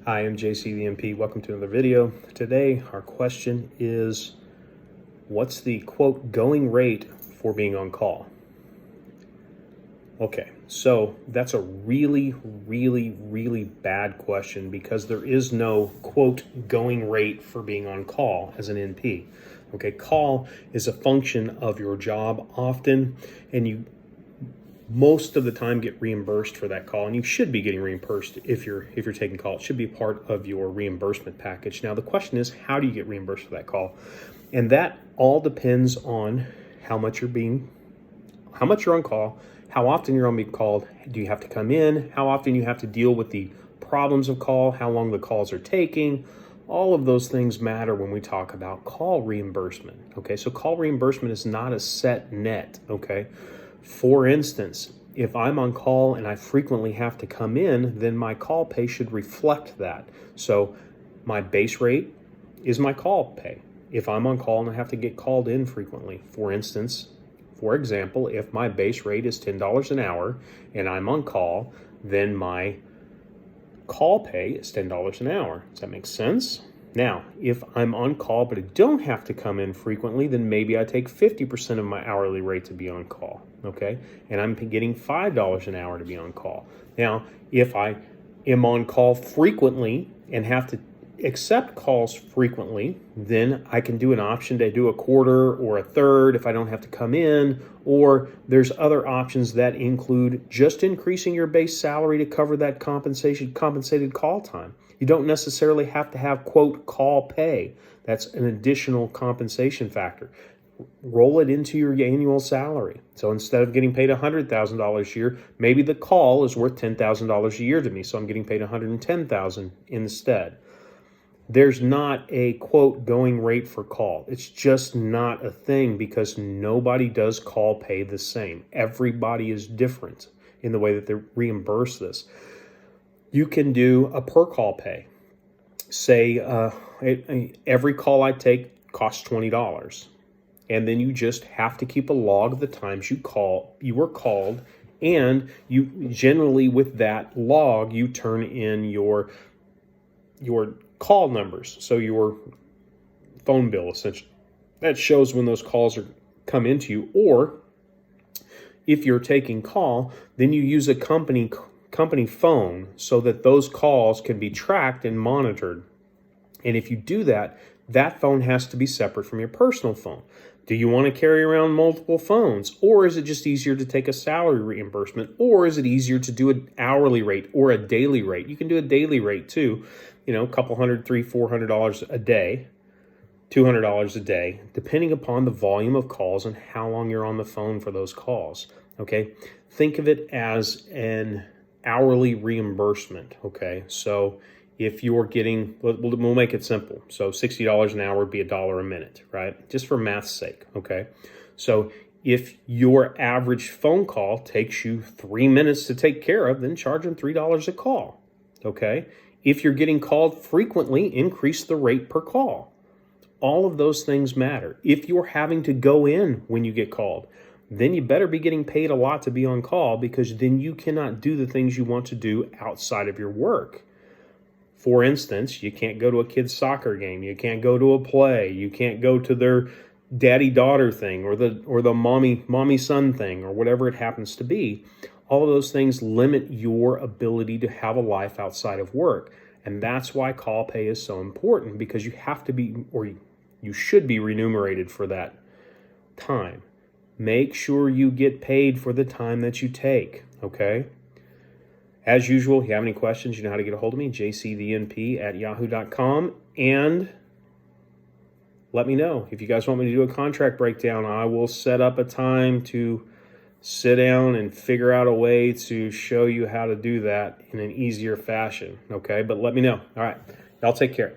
Hi, I'm JC the MP. Welcome to another video. Today, our question is, what's the quote going rate for being on call? Okay, so that's a really bad question because there is no quote going rate for being on call as an NP. Okay, call is a function of your job often, and you most of the time get reimbursed for that call, and you should be getting reimbursed if you're taking call. It should be part of your reimbursement package. Now the question is, how do you get reimbursed for that call? And that all depends on how much you're on call, how often you're on being called, do you have to come in, how often you have to deal with the problems of call, how long the calls are taking. All of those things matter when we talk about call reimbursement. Okay, so call reimbursement is not a set net. Okay. For instance, if I'm on call and I frequently have to come in, then my call pay should reflect that. So my base rate is my call pay. If I'm on call and I have to get called in frequently, for example, if my base rate is $10 an hour and I'm on call, then my call pay is $10 an hour. Does that make sense? Now, if I'm on call but I don't have to come in frequently, then maybe I take 50% of my hourly rate to be on call, okay? And I'm getting $5 an hour to be on call. Now, if I am on call frequently and have to accept calls frequently, then I can do an option to do a quarter or a third if I don't have to come in, or there's other options that include just increasing your base salary to cover that compensated call time. You don't necessarily have to have, quote, call pay. That's an additional compensation factor. Roll it into your annual salary. So instead of getting paid $100,000 a year, maybe the call is worth $10,000 a year to me, so I'm getting paid $110,000 instead. There's not a, quote, going rate for call. It's just not a thing because nobody does call pay the same. Everybody is different in the way that they reimburse this. You can do a per call pay. Say every call I take costs $20. And then you just have to keep a log of the times you were called, and you generally with that log you turn in your call numbers, so your phone bill essentially. That shows when those calls come into you. Or if you're taking call, then you use a company phone so that those calls can be tracked and monitored. And if you do that, that phone has to be separate from your personal phone. Do you want to carry around multiple phones? Or is it just easier to take a salary reimbursement? Or is it easier to do an hourly rate or a daily rate? You can do a daily rate too, a couple $100, $300, $400 a day, $200 a day, depending upon the volume of calls and how long you're on the phone for those calls. Okay, think of it as an hourly reimbursement. Okay, so if you're getting, we'll make it simple. So $60 an hour would be $1 a minute, right? Just for math's sake, okay? So if your average phone call takes you 3 minutes to take care of, then charge them $3 a call, okay? If you're getting called frequently, increase the rate per call. All of those things matter. If you're having to go in when you get called, then you better be getting paid a lot to be on call, because then you cannot do the things you want to do outside of your work. For instance, you can't go to a kid's soccer game, you can't go to a play, you can't go to their daddy-daughter thing or the mommy-son thing or whatever it happens to be. All of those things limit your ability to have a life outside of work. And that's why call pay is so important, because you have to be, or you should be remunerated for that time. Make sure you get paid for the time that you take, okay? As usual, if you have any questions, you know how to get a hold of me, jcthenp@yahoo.com. And let me know. If you guys want me to do a contract breakdown, I will set up a time to sit down and figure out a way to show you how to do that in an easier fashion, okay? But let me know. All right, y'all take care.